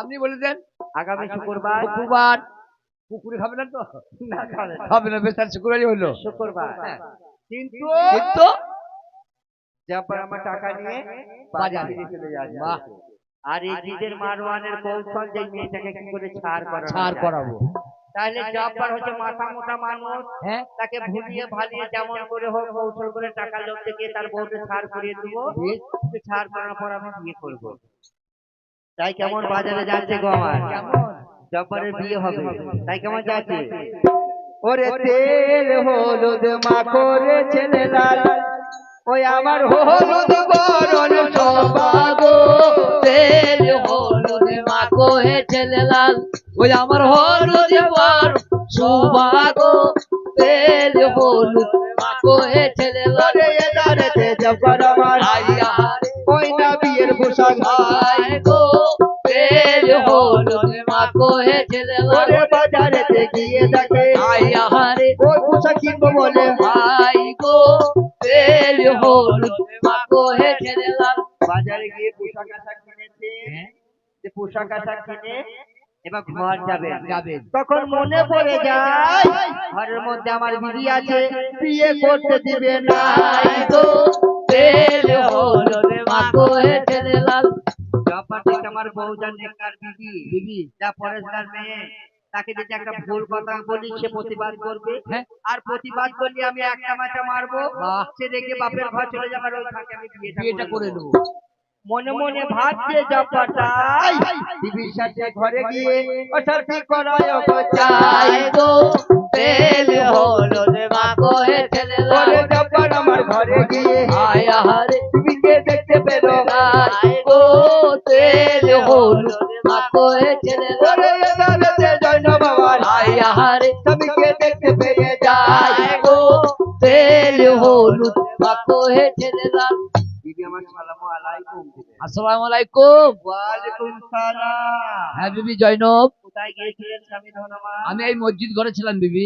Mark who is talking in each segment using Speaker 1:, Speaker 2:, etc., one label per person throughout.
Speaker 1: আপনি বলে দেন
Speaker 2: আগামী শুক্রবার।
Speaker 1: শুক্রবার। পুকুরে খাবে না তো?
Speaker 2: না, খাবে না।
Speaker 1: খাবে না, বেশ, তাহলে শুক্রবারই হলো।
Speaker 2: শুক্রবার।
Speaker 1: হ্যাঁ,
Speaker 2: কিন্তু
Speaker 1: কিন্তু
Speaker 2: জব্বার আমার টাকা নিয়ে বাড়ি
Speaker 1: বাজারে।
Speaker 2: ফিরে চলে যাচ্ছে।
Speaker 1: বাহ,
Speaker 2: আর এই জিদের মারওয়ানের কৌশল যে মেয়েটাকে কি করে ছাড় করানো
Speaker 1: ছাড়
Speaker 2: যায়।
Speaker 1: করাবো।
Speaker 2: তাহলে জব্বার হচ্ছে মাথা মোটা মানুষ,
Speaker 1: হ্যাঁ,
Speaker 2: তাকে ভুলিয়ে ভালিয়ে যেমন করে হোক কৌশল করে টাকা লোক দেখিয়ে তার বউকে ছাড় করিয়ে দেবো।
Speaker 1: বেশ।
Speaker 2: ছাড় করানোর পর আমি বিয়ে করবো। তাই কেমন বাজারে যাচ্ছে গো আমার?
Speaker 1: কেমন?
Speaker 2: জব্বারের বিয়ে হবে, তাই কেমন যাচ্ছে? ওরে তেল হলুদ মাখরে ছেলে লাল, ওই আমার হলুদ বরণ
Speaker 1: সবাগো, তেল হলুদ মাখো হে ছেলে লাল, ওই আমার হলুদ বর সুবাগো, তেল হলুদ মাখো হে ছেলে লাল।
Speaker 2: ওরে এদারেতে জব্বার আমার
Speaker 1: আইয়া
Speaker 2: ওই না বিয়ের পোশাক
Speaker 1: আয় গো, তেল হলুদ মাখো হে ছেলে লাল।
Speaker 2: ওরে বাজারেতে গিয়ে দেখে
Speaker 1: আইয়া হারে
Speaker 2: ওই পোশাক কিনবো বলে
Speaker 1: আই গো, তেল হলুদ মাখো হে ছেলে লাল।
Speaker 2: বাজারে গিয়ে পোশাক আশাক কিনেছে। যে পোশাক আশাক কিনে এবার ঘর যাবেন। তখন মনে পড়ে যায় ঘরের মধ্যে আমার বিবি আছে, বিয়ে করতে দিবে না।
Speaker 1: আই গো, তেল হলুদ মাখো হে ছেলে লাল।
Speaker 2: জব্বার দেখে আমার বউ যা নেককার বিবি, যা পরেশগার মেয়ে, তাকে যদি একটা ভুল কথা বলি সে প্রতিবাদ করবে।
Speaker 1: হ্যাঁ,
Speaker 2: আর প্রতিবাদ করলে আমি একটা মাথা মারবো,
Speaker 1: বাহ,
Speaker 2: সে রেখে বাপের ঘর চলে যাবে। আর ওই থাকে আমি
Speaker 1: বিয়েটা
Speaker 2: বিয়েটা
Speaker 1: করে
Speaker 2: করে
Speaker 1: নেবো।
Speaker 2: নেবো। মনে মনে ভাবছে জব্বারটাই বিবির সাথে ঘরে গিয়ে অশান্তি করায়
Speaker 1: আই গো, তেল হলুদ মাখো হে ছেলে লাল।
Speaker 2: ওরে জব্বার আমার ঘরে গিয়ে
Speaker 1: আয়া হারে
Speaker 2: বিবিকে দেখতে পেল।
Speaker 1: আই গো, তেল হলুদ মাখো হে ছেলে লাল।
Speaker 2: ওরে এদারেতে জয়নব আমার
Speaker 1: আয়া হারে
Speaker 2: স্বামীকে দেখতে পেয়ে যায়।
Speaker 1: আই গো, তেল হলুদ মাখো হে ছেলে লাল।
Speaker 2: বিবি আমার সালামু আলাইকুম দিবে।
Speaker 1: আসসালামু আলাইকুম।
Speaker 2: ওয়ালাইকুম সালাম।
Speaker 1: হ্যাঁ বিবি জয়নব,
Speaker 2: কোথায় গিয়েছিলেন স্বামী ধন আমার?
Speaker 1: আমি এই মসজিদ ঘরে ছিলাম বিবি।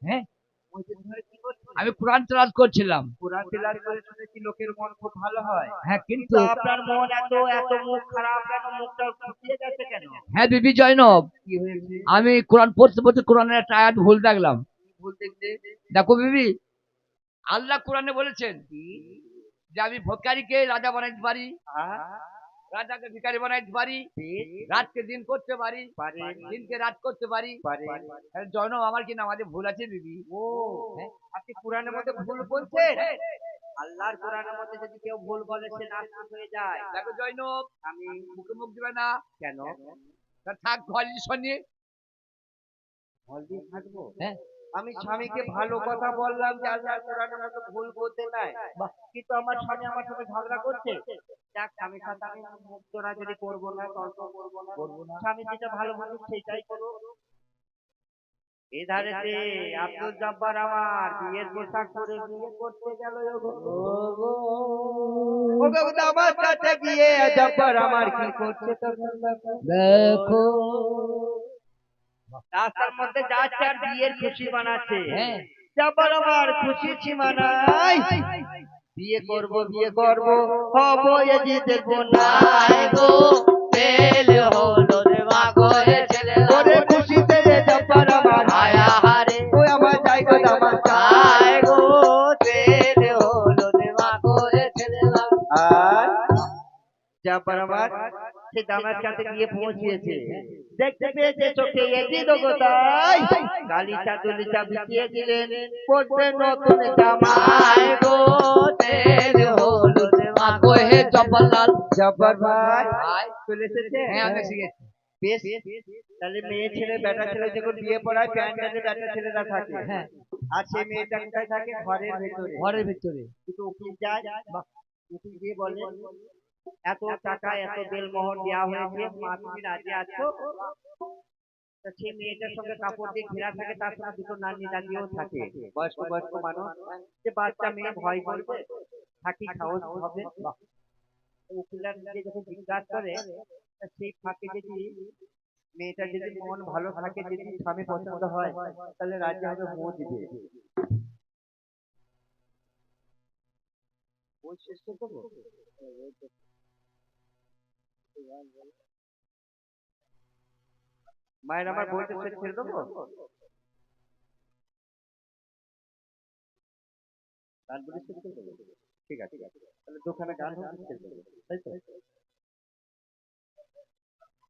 Speaker 1: হ্যাঁ,
Speaker 2: মসজিদ ঘরে কি করছিলেন?
Speaker 1: আমি কোরআন তেলাওয়াত করছিলাম।
Speaker 2: কোরআন তিলাওয়াত করে শুনেছি লোকের মন খুব ভালো হয়।
Speaker 1: হ্যাঁ,
Speaker 2: কিন্তু
Speaker 1: কিন্তু
Speaker 2: আপনার মন এত এত মুখ খারাপ কেন? মুখটা ফুসিয়ে যাচ্ছে কেন?
Speaker 1: হ্যাঁ বিবি জয়নব,
Speaker 2: কি হয়েছে?
Speaker 1: আমি কোরআন পড়তে পড়তে কোরআনের একটা আয়াত ভুল দেখলাম।
Speaker 2: ভুল দেখতে?
Speaker 1: দেখো বিবি, আল্লাহ কোরআনে বলেছেন
Speaker 2: কি?
Speaker 1: যে আমি ভিখারিকে রাজা বানাইতে পারি,
Speaker 2: হ্যাঁ?
Speaker 1: রাজাকে ভিখারি বানাইতে পারি,
Speaker 2: ঠিক?
Speaker 1: রাতকে দিন করতে পারি,
Speaker 2: পারেন।
Speaker 1: দিনকে রাত করতে পারি।
Speaker 2: পারেন।
Speaker 1: তাহলে জয়নব, আমার কি নামাজে ভুল আছে বিবি?
Speaker 2: ও,
Speaker 1: হ্যাঁ,
Speaker 2: আপনি কোরআনের মধ্যে ভুল বলছেন? আল্লাহর কোরআনের মধ্যে যদি কেউ ভুল বলে সে নাস্তিক হয়ে যায়।
Speaker 1: দেখো জয়নব,
Speaker 2: আমি
Speaker 1: মুখে মুখ দিবে না।
Speaker 2: কেন
Speaker 1: তা থাক ঘর শোনিয়ে।
Speaker 2: ভুল দিয়ে থাকবো?
Speaker 1: হ্যাঁ,
Speaker 2: আমি স্বামীকে ভালো কথা বললাম যে আল্লাহর কোরআনের মতো ভুল বলতে নাই,
Speaker 1: বাহ,
Speaker 2: কিন্তু আমার স্বামী আমার সাথে ঝগড়া করছে। যাক, স্বামীর সাথে আমি মুখ তোরা যদি করবো না, তর্ক করবো না,
Speaker 1: করবো না।
Speaker 2: স্বামী যেটা ভালো বুঝুক সেটাই করো। এধারেতে আব্দুল জব্বার আমার বিয়ের পোশাক পরে বিয়ে করতে গেল। ওগো আমার কাছে গিয়ে জব্বার আমার কি করছে তখন দেখো।
Speaker 1: দেখো।
Speaker 2: রাস্তার মধ্যে যাচ্ছে আর বিয়ের খুশি বানাচ্ছে।
Speaker 1: হ্যাঁ,
Speaker 2: জব্বার আমার খুশি সীমা নাই। বিয়ে করব বিয়ে করব, হবো এজিদের
Speaker 1: আই
Speaker 2: বোনাই।
Speaker 1: গো, তেল হলুদ মাখো হে ছেলে লাল।
Speaker 2: ওরে খুশিতে জব্বার আমার
Speaker 1: আয়া হারে
Speaker 2: ওই আমার জায়গা দামান
Speaker 1: আই গো, তেল হলুদ মাখো হে ছেলে লাল।
Speaker 2: আর জব্বার আমার সে দামার কাছে গিয়ে পৌঁছিয়েছে। দেখতে পেয়েছে চোখে এজিদ গোতাই গালিচা দুলিচা বিছিয়ে দিলেন, পড়বে নতুন জামা।
Speaker 1: আই গো, তেল হলুদ মাখো হে জব্বার লাল।
Speaker 2: জব্বার ভাই
Speaker 1: ভাই,
Speaker 2: চলে এসেছে?
Speaker 1: হ্যাঁ আমি শিখেছি।
Speaker 2: বেশ, তাহলে মেয়ে ছেলে বেটা ছেলে যখন বিয়ে পড়ায় প্যান্ডেলে বেটা ছেলেরা থাকে।
Speaker 1: হ্যাঁ,
Speaker 2: আর সেই মেয়েটা কোথায় থাকে? ঘরের ভেতরে।
Speaker 1: ঘরের ভিতরে।
Speaker 2: কিন্তু উকিল যায়, উকিল গিয়ে বলে এত টাকা এত বেলমোহর দেওয়া হয়েছে, মা তুমি রাজি আছো? তা সেই মেয়েটার সঙ্গে কাপড় দিয়ে ঘেরা থাকে, তার সঙ্গে দুটো নানি দাদিও থাকে, বয়স্ক বয়স্ক মানুষ। যে বাচ্চা মেয়ে ভয় করবে, থাকি সাহস হবে। উকিলরা নিজে যখন জিজ্ঞাসা করে, তা সেই ফাঁকে যদি মেয়েটা যদি মন ভালো থাকে, যদি স্বামী পছন্দ হয়, তাহলে রাজি হবে, বউ দিবে। বই শেষ করে দেবো? মায়ের আমার বইটা সেট ছেড়ে দেবো, গান বলে সেট করে দেবো। ঠিক আছে, তাহলে দোকানে গান হবে ছেড়ে দেবো, তাই তো?